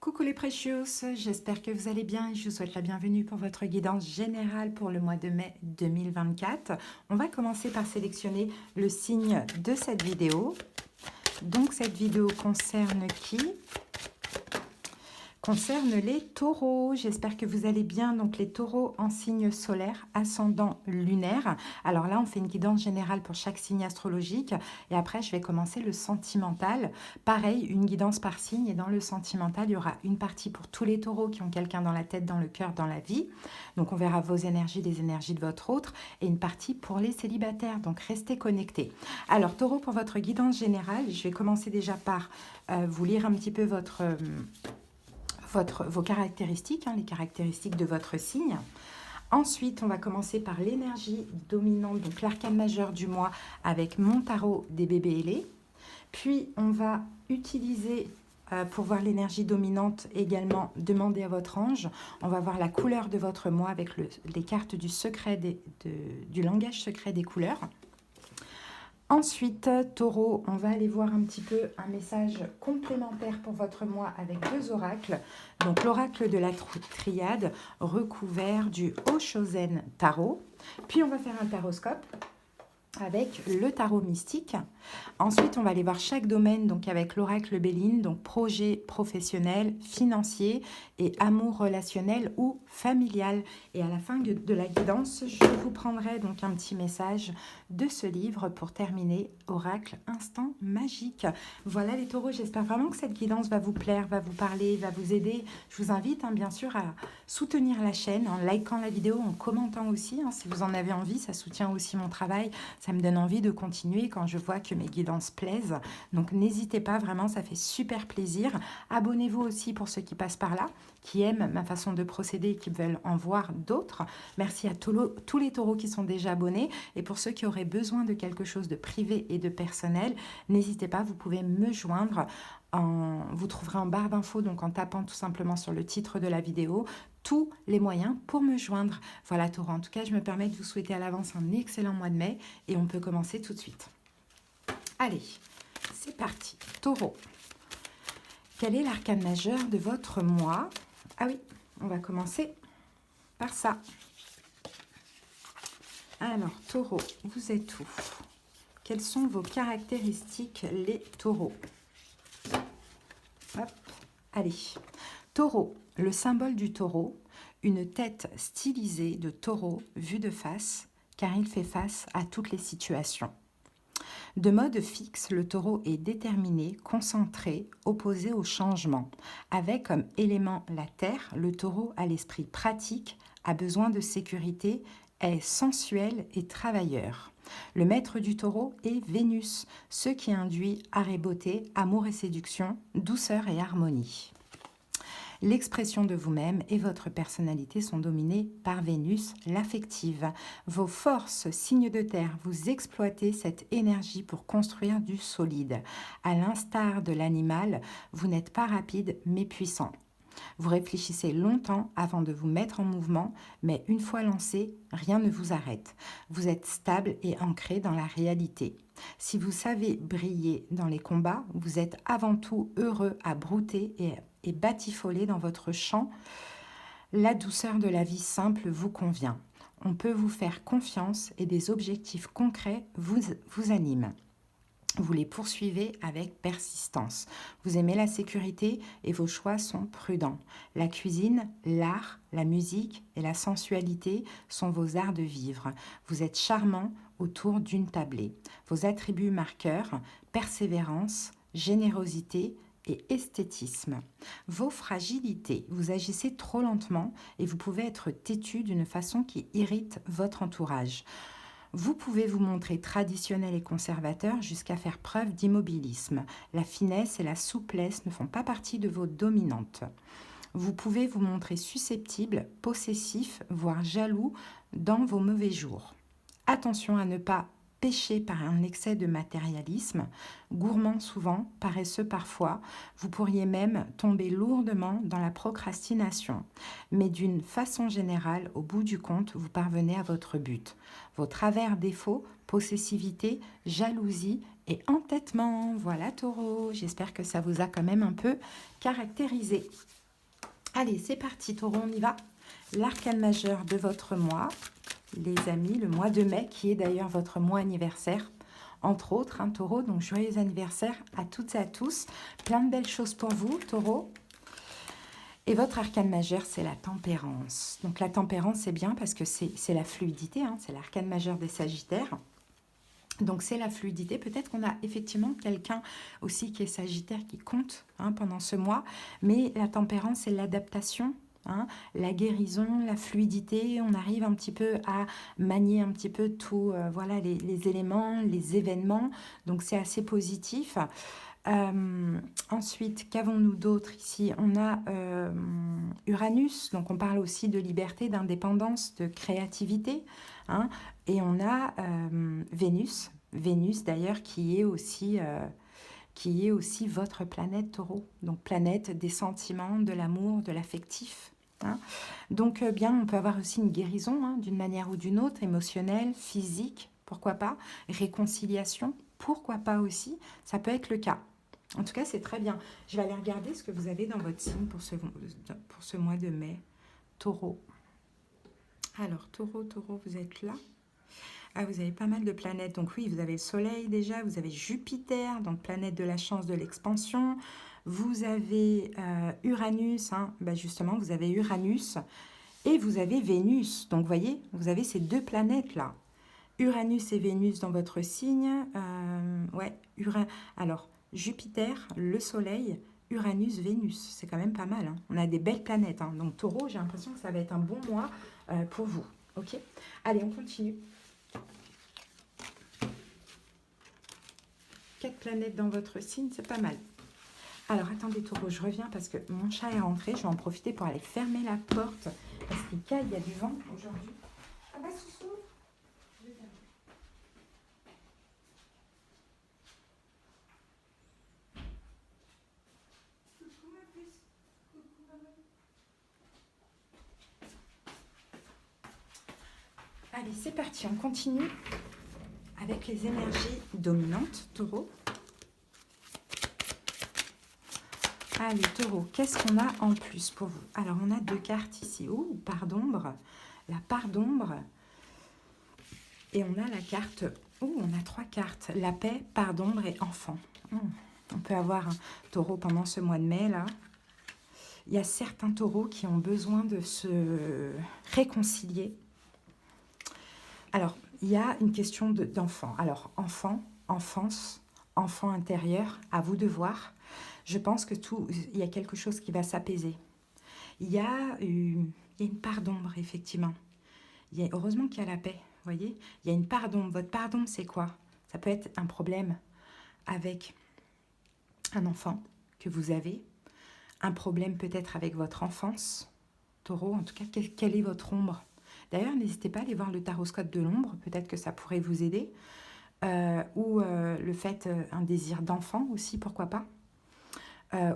Coucou les Precious, j'espère que vous allez bien et je vous souhaite la bienvenue pour votre guidance générale pour le mois de mai 2024. On va commencer par sélectionner le signe de cette vidéo. Donc cette vidéo concerne qui? Concerne les taureaux. J'espère que vous allez bien. Donc les taureaux en signe solaire, ascendant lunaire. Alors là, on fait une guidance générale pour chaque signe astrologique. Et après, je vais commencer le sentimental. Pareil, une guidance par signe. Et dans le sentimental, il y aura une partie pour tous les taureaux qui ont quelqu'un dans la tête, dans le cœur, dans la vie. Donc on verra vos énergies, les énergies de votre autre. Et une partie pour les célibataires. Donc restez connectés. Alors taureau, pour votre guidance générale, je vais commencer déjà par vous lire un petit peu vos caractéristiques, les caractéristiques de votre signe. Ensuite, on va commencer par l'énergie dominante, donc l'arcane majeur du mois avec mon tarot des bébés ailés. Puis, on va utiliser, pour voir l'énergie dominante également, demander à votre ange. On va voir la couleur de votre mois avec les cartes du, du langage secret des couleurs. Ensuite, taureau, on va aller voir un petit peu un message complémentaire pour votre mois avec deux oracles. Donc l'oracle de la triade recouvert du Oshozen Tarot. Puis on va faire un taroscope avec le tarot mystique. Ensuite, on va aller voir chaque domaine, donc avec l'oracle Béline, donc projet professionnel, financier et amour relationnel ou familial. Et à la fin de la guidance, je vous prendrai donc un petit message de ce livre pour terminer, oracle instant magique. Voilà les taureaux, j'espère vraiment que cette guidance va vous plaire, va vous parler, va vous aider. Je vous invite bien sûr à soutenir la chaîne en likant la vidéo, en commentant aussi, si vous en avez envie, ça soutient aussi mon travail. Ça me donne envie de continuer quand je vois que mes guidances plaisent. Donc n'hésitez pas, vraiment, ça fait super plaisir. Abonnez-vous aussi pour ceux qui passent par là, qui aiment ma façon de procéder et qui veulent en voir d'autres. Merci à tous les taureaux qui sont déjà abonnés. Et pour ceux qui auraient besoin de quelque chose de privé et de personnel, n'hésitez pas, vous pouvez me joindre. Vous trouverez en barre d'infos, donc en tapant tout simplement sur le titre de la vidéo, tous les moyens pour me joindre. Voilà Taureau, en tout cas je me permets de vous souhaiter à l'avance un excellent mois de mai et on peut commencer tout de suite. Allez, c'est parti. Taureau, quel est l'arcane majeur de votre mois? Ah oui, on va commencer par ça. Alors Taureau, vous êtes où? Quelles sont vos caractéristiques les taureaux? Hop, allez. Taureau, le symbole du taureau, une tête stylisée de taureau vue de face, car il fait face à toutes les situations. De mode fixe, le taureau est déterminé, concentré, opposé au changement. Avec comme élément la terre, le taureau a l'esprit pratique, a besoin de sécurité, est sensuel et travailleur. Le maître du taureau est Vénus, ce qui induit art et beauté, amour et séduction, douceur et harmonie. L'expression de vous-même et votre personnalité sont dominées par Vénus, l'affective. Vos forces, signes de terre, vous exploitez cette énergie pour construire du solide. À l'instar de l'animal, vous n'êtes pas rapide mais puissant. Vous réfléchissez longtemps avant de vous mettre en mouvement, mais une fois lancé, rien ne vous arrête. Vous êtes stable et ancré dans la réalité. Si vous savez briller dans les combats, vous êtes avant tout heureux à brouter et batifoler dans votre champ. La douceur de la vie simple vous convient. On peut vous faire confiance et des objectifs concrets vous animent. Vous les poursuivez avec persistance. Vous aimez la sécurité et vos choix sont prudents. La cuisine, l'art, la musique et la sensualité sont vos arts de vivre. Vous êtes charmant autour d'une tablée. Vos attributs marqueurs, persévérance, générosité et esthétisme. Vos fragilités, vous agissez trop lentement et vous pouvez être têtu d'une façon qui irrite votre entourage. Vous pouvez vous montrer traditionnel et conservateur jusqu'à faire preuve d'immobilisme. La finesse et la souplesse ne font pas partie de vos dominantes. Vous pouvez vous montrer susceptible, possessif, voire jaloux dans vos mauvais jours. Attention à ne pas pécher par un excès de matérialisme, gourmand souvent, paresseux parfois, vous pourriez même tomber lourdement dans la procrastination. Mais d'une façon générale, au bout du compte, vous parvenez à votre but. Vos travers défauts, possessivité, jalousie et entêtement. Voilà, Taureau. J'espère que ça vous a quand même un peu caractérisé. Allez, c'est parti, Taureau, on y va. L'arcane majeur de votre mois, les amis, le mois de mai, qui est d'ailleurs votre mois anniversaire, entre autres, hein, Taureau. Donc, joyeux anniversaire à toutes et à tous. Plein de belles choses pour vous, Taureau. Et votre arcane majeur, c'est la tempérance. Donc, la tempérance, c'est bien parce que c'est la fluidité, hein, c'est l'arcane majeur des Sagittaires. Donc, c'est la fluidité. Peut-être qu'on a effectivement quelqu'un aussi qui est Sagittaire qui compte hein, pendant ce mois. Mais la tempérance, c'est l'adaptation, hein, la guérison, la fluidité. On arrive un petit peu à manier un petit peu tout, voilà, les éléments, les événements. Donc, c'est assez positif. Ensuite, qu'avons-nous d'autre ici? On a Uranus, donc on parle aussi de liberté, d'indépendance, de créativité, hein, et on a Vénus, Vénus d'ailleurs qui est aussi votre planète Taureau, donc planète des sentiments, de l'amour, de l'affectif. Hein. Donc bien, on peut avoir aussi une guérison hein, d'une manière ou d'une autre, émotionnelle, physique, pourquoi pas, réconciliation, pourquoi pas aussi, ça peut être le cas. En tout cas, c'est très bien. Je vais aller regarder ce que vous avez dans votre signe pour ce mois de mai. Taureau. Alors, Taureau, vous êtes là. Ah, vous avez pas mal de planètes. Donc oui, vous avez le Soleil déjà, vous avez Jupiter, donc planète de la chance, de l'expansion. Vous avez Uranus, hein. Ben justement, vous avez Uranus et vous avez Vénus. Donc, vous voyez, vous avez ces deux planètes-là. Uranus et Vénus dans votre signe. Ouais, alors, Jupiter, le Soleil, Uranus, Vénus. C'est quand même pas mal. Hein. On a des belles planètes. Hein. Donc, Taureau, j'ai l'impression que ça va être un bon mois pour vous. Ok. Allez, on continue. 4 planètes dans votre signe, c'est pas mal. Alors, attendez, Taureau, je reviens parce que mon chat est rentré. Je vais en profiter pour aller fermer la porte parce qu'il caille, il y a du vent aujourd'hui. Ah bah, Soussou. Allez, c'est parti, on continue avec les énergies dominantes, Taureau. Allez, Taureau, qu'est-ce qu'on a en plus pour vous? Alors, on a 2 cartes ici. Oh, part d'ombre. La part d'ombre. Et on a la carte... Oh, on a 3 cartes. La paix, part d'ombre et enfant. On peut avoir un Taureau pendant ce mois de mai, là. Il y a certains taureaux qui ont besoin de se réconcilier. Alors, il y a une question d'enfant. Alors, enfant, enfance, enfant intérieur, à vous de voir. Je pense que il y a quelque chose qui va s'apaiser. Il y a une part d'ombre, effectivement. Heureusement qu'il y a la paix, vous voyez. Il y a une part d'ombre. Votre part d'ombre, c'est quoi? Ça peut être un problème avec un enfant que vous avez, un problème peut-être avec votre enfance, Taureau. En tout cas, quelle est votre ombre? D'ailleurs, n'hésitez pas à aller voir le taroscope de l'ombre, peut-être que ça pourrait vous aider. Ou le fait, un désir d'enfant aussi, pourquoi pas.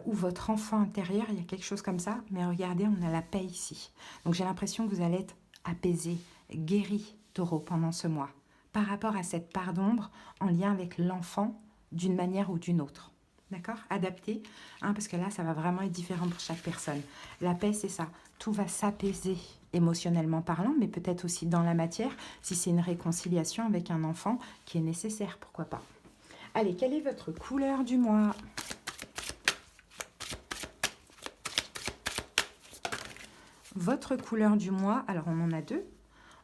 Ou votre enfant intérieur, il y a quelque chose comme ça. Mais regardez, on a la paix ici. Donc j'ai l'impression que vous allez être apaisé, guéri, Taureau, pendant ce mois. Par rapport à cette part d'ombre, en lien avec l'enfant, d'une manière ou d'une autre. D'accord? Adapté, hein, parce que là, ça va vraiment être différent pour chaque personne. La paix, c'est ça. Tout va s'apaiser émotionnellement parlant, mais peut-être aussi dans la matière, si c'est une réconciliation avec un enfant qui est nécessaire, pourquoi pas. Allez, quelle est votre couleur du mois? Votre couleur du mois, alors on en a 2.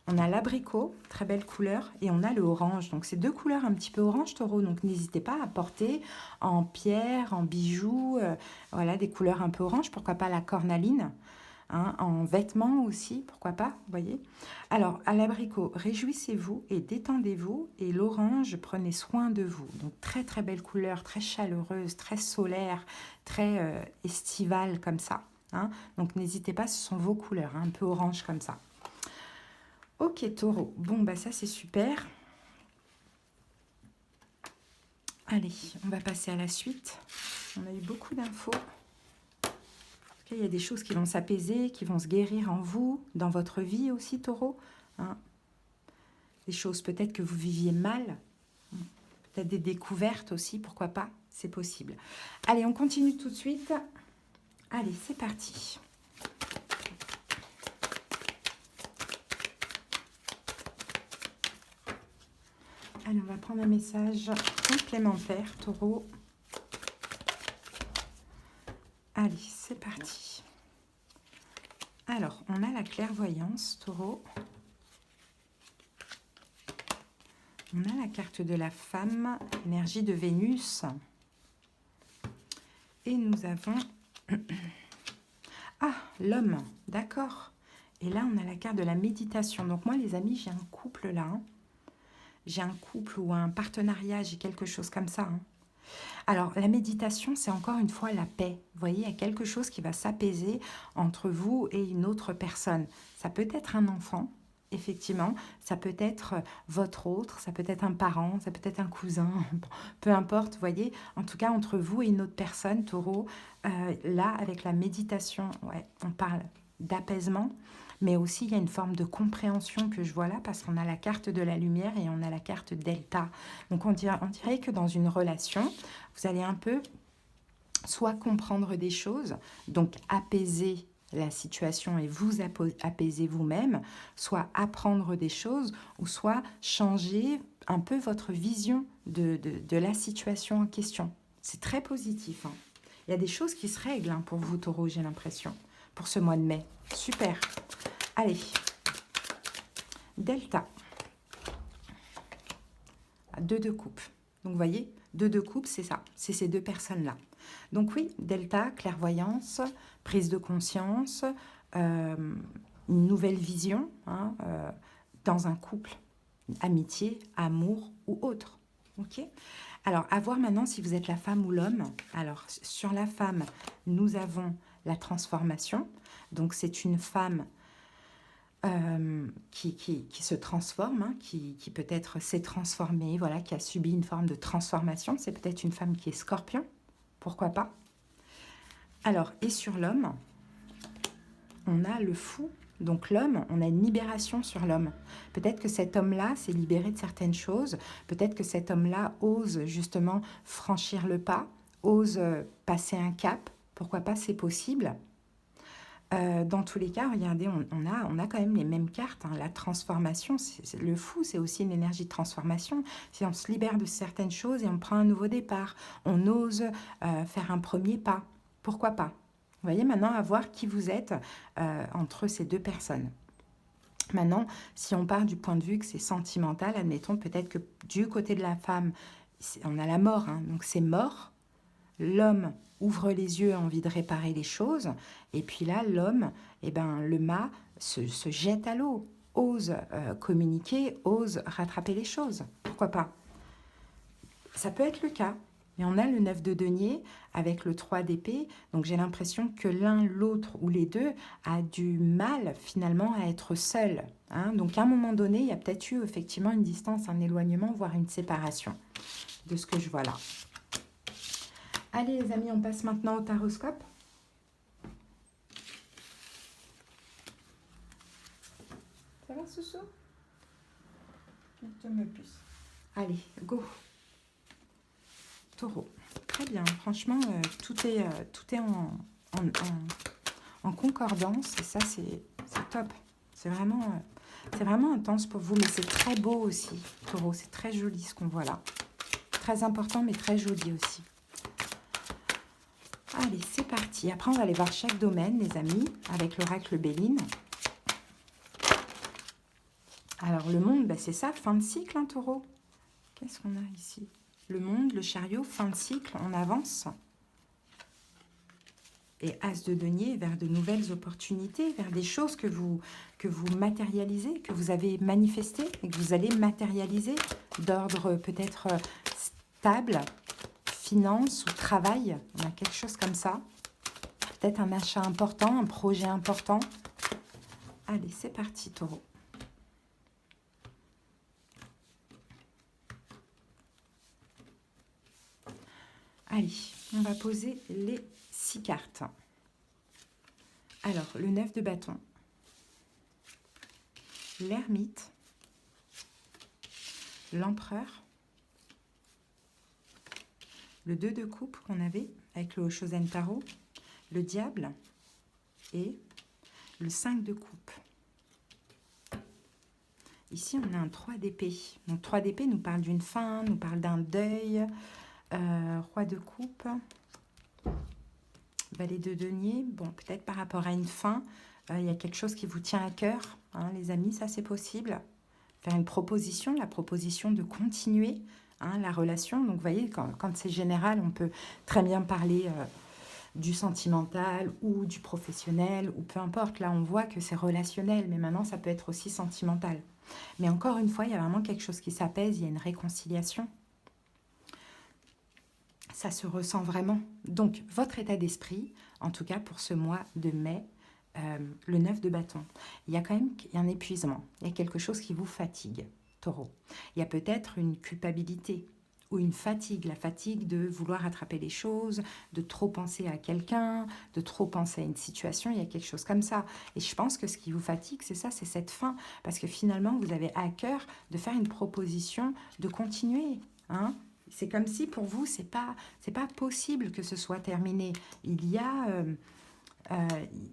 On a l'abricot, très belle couleur, et on a le orange. Donc, c'est 2 couleurs un petit peu orange, Taureau. Donc, n'hésitez pas à porter en pierre, en bijoux, voilà, des couleurs un peu orange. Pourquoi pas la cornaline, hein, en vêtements aussi, pourquoi pas, vous voyez. Alors, à l'abricot, réjouissez-vous et détendez-vous. Et l'orange, prenez soin de vous. Donc, très, très belle couleur, très chaleureuse, très solaire, très estivale comme ça. Hein. Donc, n'hésitez pas, ce sont vos couleurs, hein, un peu orange comme ça. Ok, Taureau. Bon, bah ça, c'est super. Allez, on va passer à la suite. On a eu beaucoup d'infos. Il y a des choses qui vont s'apaiser, qui vont se guérir en vous, dans votre vie aussi, Taureau. Hein. Des choses peut-être que vous viviez mal. peut-être des découvertes aussi, pourquoi pas, c'est possible. Allez, on continue tout de suite. Allez, c'est parti. Allez, on va prendre un message complémentaire, Taureau. Allez, c'est parti. Alors, on a la clairvoyance, Taureau. On a la carte de la femme, énergie de Vénus. Et nous avons... Ah, l'homme, d'accord. Et là, on a la carte de la méditation. Donc moi, les amis, j'ai un couple là. Hein. J'ai un couple ou un partenariat, j'ai quelque chose comme ça. Hein. Alors, la méditation, c'est encore une fois la paix. Vous voyez, il y a quelque chose qui va s'apaiser entre vous et une autre personne. Ça peut être un enfant, effectivement. Ça peut être votre autre, ça peut être un parent, ça peut être un cousin, peu importe, vous voyez. En tout cas, entre vous et une autre personne, Taureau, là, avec la méditation, ouais, on parle d'apaisement. Mais aussi, il y a une forme de compréhension que je vois là, parce qu'on a la carte de la lumière et on a la carte delta. Donc, on dirait que dans une relation, vous allez un peu soit comprendre des choses, donc apaiser la situation et vous apaiser vous-même, soit apprendre des choses, ou soit changer un peu votre vision de la situation en question. C'est très positif. Hein. Il y a des choses qui se règlent hein, pour vous, Taureau, j'ai l'impression, pour ce mois de mai. Super. Allez, Delta, 2 de coupe. Donc, vous voyez, 2 de coupe, c'est ça. C'est ces deux personnes-là. Donc, oui, Delta, clairvoyance, prise de conscience, une nouvelle vision hein, dans un couple, amitié, amour ou autre. Ok ? Alors, à voir maintenant si vous êtes la femme ou l'homme. Alors, sur la femme, nous avons la transformation. Donc, c'est une femme qui se transforme, hein, qui peut-être s'est transformée, voilà, qui a subi une forme de transformation. C'est peut-être une femme qui est scorpion, pourquoi pas. Alors, et sur l'homme, on a le fou. Donc l'homme, on a une libération sur l'homme. Peut-être que cet homme-là s'est libéré de certaines choses. Peut-être que cet homme-là ose justement franchir le pas, ose passer un cap. Pourquoi pas, c'est possible. Dans tous les cas, regardez, on a quand même les mêmes cartes. Hein. La transformation, le fou, c'est aussi une énergie de transformation. Si on se libère de certaines choses et on prend un nouveau départ, on ose faire un premier pas. Pourquoi pas? Vous voyez, maintenant, à voir qui vous êtes entre ces deux personnes. Maintenant, si on part du point de vue que c'est sentimental, admettons peut-être que du côté de la femme, on a la mort, hein, donc c'est mort. L'homme ouvre les yeux, a envie de réparer les choses. Et puis là, l'homme, eh ben, le mât se jette à l'eau, ose communiquer, ose rattraper les choses. Pourquoi pas? Ça peut être le cas. Mais on a le 9 de denier avec le 3 d'épée. Donc j'ai l'impression que l'un, l'autre ou les deux a du mal finalement à être seul. Hein. Donc à un moment donné, il y a peut-être eu effectivement une distance, un éloignement, voire une séparation de ce que je vois là. Allez les amis, on passe maintenant au taroscope. Ça va, Soussou? Je me puce. Allez, go. Taureau. Très bien, franchement, tout est en concordance et ça, c'est top. C'est vraiment intense pour vous, mais c'est très beau aussi, Taureau. C'est très joli ce qu'on voit là. Très important, mais très joli aussi. Allez, c'est parti. Après, on va aller voir chaque domaine, les amis, avec l'oracle Béline. Alors, le monde, bah, c'est ça, fin de cycle, hein, Taureau. Qu'est-ce qu'on a ici? Le monde, le chariot, fin de cycle, on avance. Et As de denier, vers de nouvelles opportunités, vers des choses que vous matérialisez, que vous avez manifestées et que vous allez matérialiser d'ordre peut-être stable, finance ou travail. On a quelque chose comme ça. Peut-être un achat important, un projet important. Allez, c'est parti, Taureau. Allez, on va poser les 6 cartes. Alors, le 9 de bâton, l'ermite, l'empereur le 2 de coupe qu'on avait avec le Shozen Tarot, le diable et le 5 de coupe. Ici, on a un 3 d'épée. Donc, 3 d'épée nous parle d'une fin, nous parle d'un deuil. Roi de coupe, valet de denier. Bon, peut-être par rapport à une fin, il y a quelque chose qui vous tient à cœur, hein, les amis, ça c'est possible. Faire une proposition, la proposition de continuer la relation. Donc, vous voyez, quand c'est général, on peut très bien parler du sentimental ou du professionnel, ou peu importe. Là, on voit que c'est relationnel, mais maintenant, ça peut être aussi sentimental. Mais encore une fois, il y a vraiment quelque chose qui s'apaise, il y a une réconciliation. Ça se ressent vraiment. Donc, votre état d'esprit, en tout cas pour ce mois de mai, le 9 de bâton, il y a quand même un épuisement. Il y a quelque chose qui vous fatigue, taureau. Il y a peut-être une culpabilité ou une fatigue, la fatigue de vouloir attraper les choses, de trop penser à quelqu'un, de trop penser à une situation, il y a quelque chose comme ça. Et je pense que ce qui vous fatigue, c'est ça, c'est cette fin. Parce que finalement, vous avez à cœur de faire une proposition, de continuer, hein. C'est comme si pour vous, c'est pas possible que ce soit terminé. Il y a,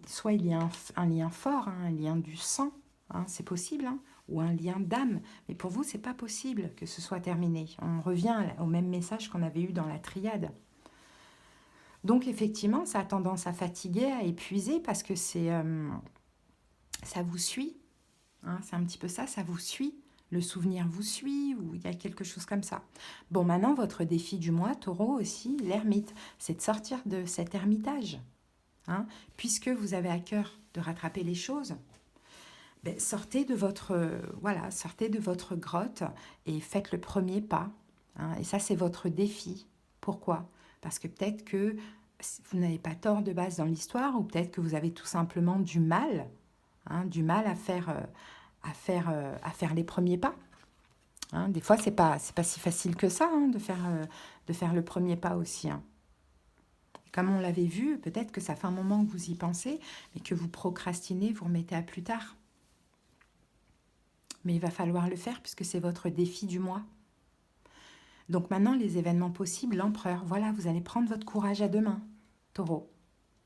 soit il y a un lien fort, hein, un lien du sang, hein, c'est possible, hein, ou un lien d'âme. Mais pour vous, c'est pas possible que ce soit terminé. On revient au même message qu'on avait eu dans la triade. Donc effectivement, ça a tendance à fatiguer, à épuiser, parce que ça vous suit. Hein, c'est un petit peu ça, ça vous suit. Le souvenir vous suit, ou il y a quelque chose comme ça. Bon, maintenant, votre défi du mois, taureau aussi, l'ermite, c'est de sortir de cet ermitage. Hein, puisque vous avez à cœur de rattraper les choses, ben, sortez de votre grotte et faites le premier pas. Hein, et ça, c'est votre défi. Pourquoi? Parce que peut-être que vous n'avez pas tort de base dans l'histoire, ou peut-être que vous avez tout simplement du mal à faire les premiers pas. Hein, des fois, c'est pas si facile que ça, hein, de faire le premier pas aussi. Hein. Comme on l'avait vu, peut-être que ça fait un moment que vous y pensez, mais que vous procrastinez, vous remettez à plus tard. Mais il va falloir le faire puisque c'est votre défi du mois. Donc maintenant, les événements possibles, l'empereur, voilà, vous allez prendre votre courage à deux mains, taureau.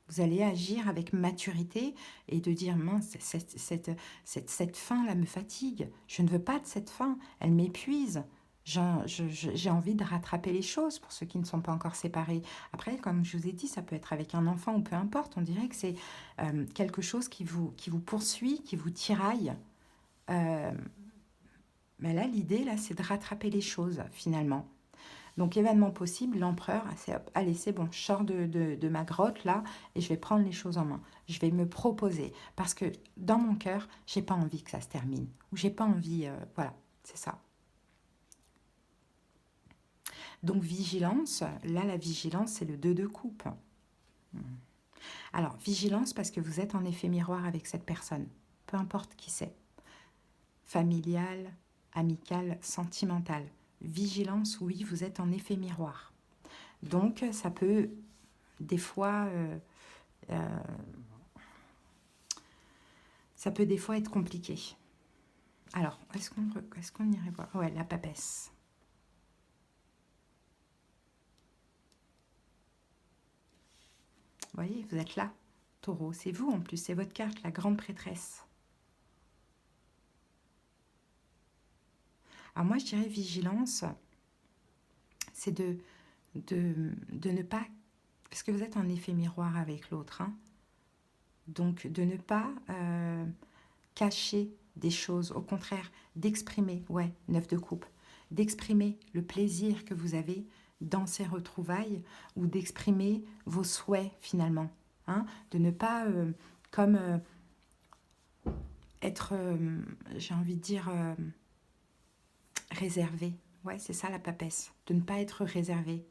Vous allez agir avec maturité et de dire, mince, cette fin-là me fatigue. Je ne veux pas de cette fin, elle m'épuise. J'ai envie de rattraper les choses pour ceux qui ne sont pas encore séparés. Après, comme je vous ai dit, ça peut être avec un enfant ou peu importe. On dirait que c'est quelque chose qui vous poursuit, qui vous tiraille. Mais là, l'idée, là, c'est de rattraper les choses, finalement. Donc, événement possible, l'empereur, c'est hop, allez, c'est bon, je sors de ma grotte, là, et je vais prendre les choses en main. Je vais me proposer. Parce que dans mon cœur, j'ai pas envie que ça se termine. Ou j'ai pas envie, voilà, c'est ça. Donc, vigilance, là, la vigilance, c'est le 2 de coupe. Alors, vigilance parce que vous êtes en effet miroir avec cette personne, peu importe qui c'est. Familial, amical, sentimental. Vigilance, oui, vous êtes en effet miroir. Donc, ça peut, des fois, être compliqué. Alors, est-ce qu'on irait voir? Ouais, la papesse. Vous voyez, vous êtes là, taureau. C'est vous en plus, c'est votre carte, la grande prêtresse. Alors moi, je dirais vigilance, c'est de ne pas... Parce que vous êtes en effet miroir avec l'autre. Hein, donc, de ne pas cacher des choses. Au contraire, d'exprimer, ouais, 9 de coupe, d'exprimer le plaisir que vous avez dans ces retrouvailles ou d'exprimer vos souhaits finalement. Hein, de ne pas être, j'ai envie de dire, réservé. Ouais, c'est ça la papesse. De ne pas être réservé.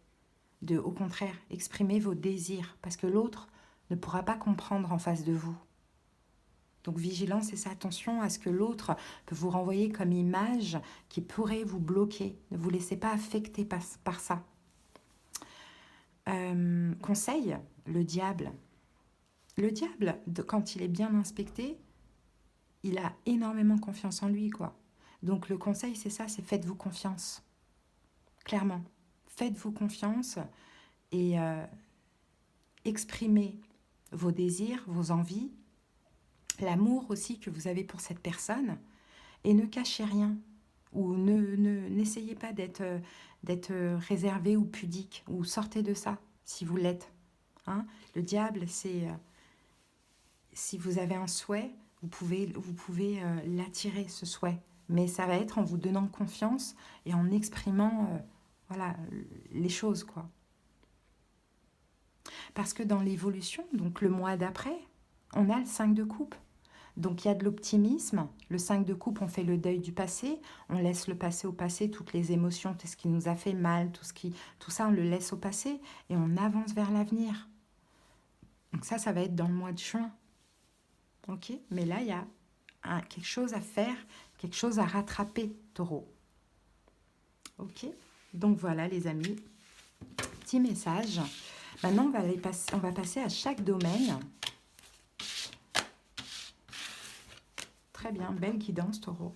De, au contraire, exprimer vos désirs. Parce que l'autre ne pourra pas comprendre en face de vous. Donc vigilance, c'est ça, attention à ce que l'autre peut vous renvoyer comme image qui pourrait vous bloquer. Ne vous laissez pas affecter par ça. Conseil, le diable. Le diable, quand il est bien inspecté, il a énormément confiance en lui, quoi. Donc le conseil, c'est ça, c'est faites-vous confiance. Clairement, faites-vous confiance. et exprimez vos désirs, vos envies, l'amour aussi que vous avez pour cette personne, et ne cachez rien, ou n'essayez pas d'être réservé ou pudique, ou sortez de ça si vous l'êtes. Hein. Le diable, c'est si vous avez un souhait, vous pouvez l'attirer, ce souhait. Mais ça va être en vous donnant confiance et en exprimant voilà, les choses, quoi. Parce que dans l'évolution, donc le mois d'après, on a le 5 de coupe. Donc il y a de l'optimisme. Le 5 de coupe, on fait le deuil du passé. On laisse le passé au passé, toutes les émotions, tout ce qui nous a fait mal, tout ça, on le laisse au passé et on avance vers l'avenir. Donc ça va être dans le mois de juin. Ok, mais là, il y a quelque chose à faire, quelque chose à rattraper, Taureau. Ok, donc voilà les amis, petit message. Maintenant, on va passer à chaque domaine. Très bien, belle guidance, Taureau.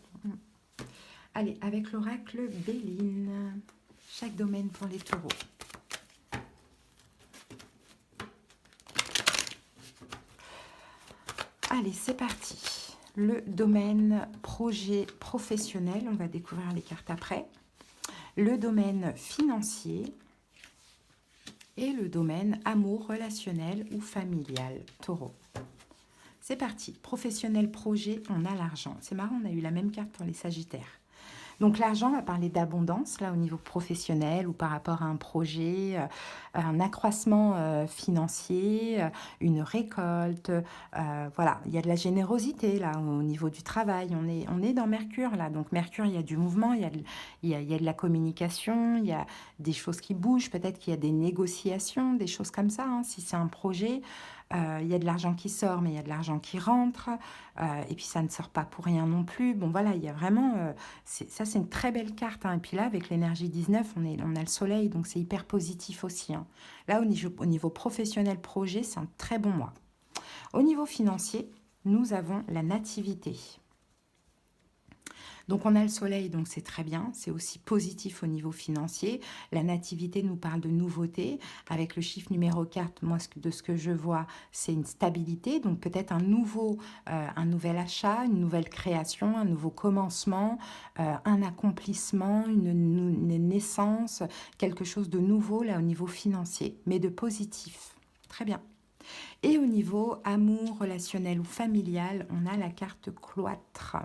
Allez, avec l'oracle Béline, chaque domaine pour les taureaux. Allez, c'est parti. Le domaine projet professionnel, on va découvrir les cartes après. Le domaine financier et le domaine amour relationnel ou familial, Taureau. C'est parti. Professionnel, projet, on a l'argent. C'est marrant, on a eu la même carte pour les Sagittaires. Donc l'argent, on va parler d'abondance, là au niveau professionnel ou par rapport à un projet, un accroissement financier, une récolte. Voilà, il y a de la générosité là au niveau du travail. On est dans Mercure là. Donc Mercure, il y a du mouvement, il y a de la communication, il y a des choses qui bougent. Peut-être qu'il y a des négociations, des choses comme ça. Hein, si c'est un projet, il y a de l'argent qui sort, mais il y a de l'argent qui rentre. Et puis ça ne sort pas pour rien non plus. Bon voilà, il y a vraiment... ça c'est une très belle carte. Hein. Et puis là, avec l'énergie 19, on a le soleil, donc c'est hyper positif aussi. Hein. Là, au niveau professionnel projet, c'est un très bon mois. Au niveau financier, nous avons la nativité. Donc on a le soleil, donc c'est très bien, c'est aussi positif au niveau financier. La nativité nous parle de nouveauté. Avec le chiffre numéro 4, moi de ce que je vois, c'est une stabilité, donc peut-être un nouvel achat, une nouvelle création, un nouveau commencement, un accomplissement, une naissance, quelque chose de nouveau là au niveau financier, mais de positif. Très bien. Et au niveau amour, relationnel ou familial, on a la carte cloître.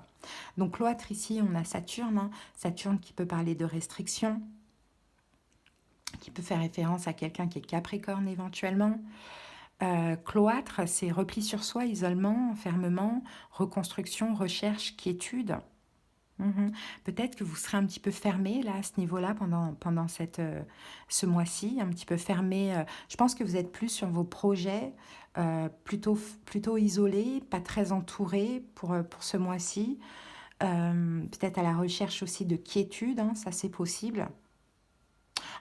Donc cloître ici, on a Saturne. Hein. Saturne qui peut parler de restriction, qui peut faire référence à quelqu'un qui est Capricorne éventuellement. Cloître, c'est repli sur soi, isolement, enfermement, reconstruction, recherche, quiétude. Peut-être que vous serez un petit peu fermé là à ce niveau-là pendant ce mois-ci, un petit peu fermé. Je pense que vous êtes plus sur vos projets, plutôt isolé, pas très entouré pour ce mois-ci. Peut-être à la recherche aussi de quiétude, hein, ça c'est possible.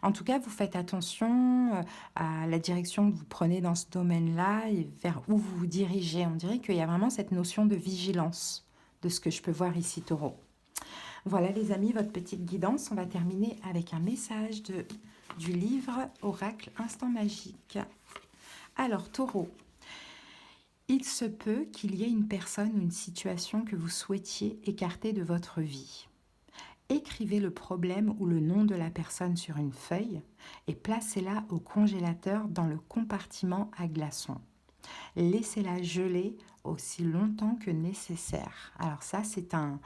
En tout cas, vous faites attention à la direction que vous prenez dans ce domaine-là et vers où vous vous dirigez. On dirait qu'il y a vraiment cette notion de vigilance de ce que je peux voir ici, Taureau. Voilà les amis, votre petite guidance. On va terminer avec un message du livre Oracle Instant Magique. Alors Taureau, il se peut qu'il y ait une personne ou une situation que vous souhaitiez écarter de votre vie. Écrivez le problème ou le nom de la personne sur une feuille et placez-la au congélateur dans le compartiment à glaçons. Laissez-la geler aussi longtemps que nécessaire. Alors ça, c'est un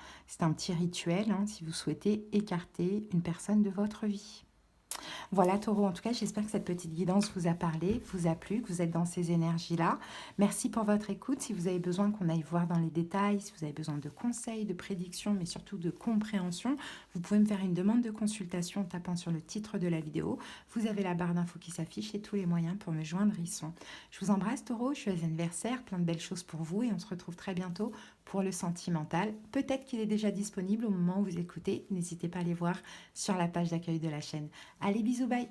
petit rituel hein, si vous souhaitez écarter une personne de votre vie. Voilà Taureau, en tout cas j'espère que cette petite guidance vous a parlé, vous a plu, que vous êtes dans ces énergies-là. Merci pour votre écoute. Si vous avez besoin qu'on aille voir dans les détails, si vous avez besoin de conseils, de prédictions, mais surtout de compréhension, vous pouvez me faire une demande de consultation en tapant sur le titre de la vidéo. Vous avez la barre d'infos qui s'affiche et tous les moyens pour me joindre y sont. Je vous embrasse Taureau, je suis anniversaire, plein de belles choses pour vous et on se retrouve très bientôt pour le sentimental. Peut-être qu'il est déjà disponible au moment où vous écoutez. N'hésitez pas à aller voir sur la page d'accueil de la chaîne. Allez, bisous, bye!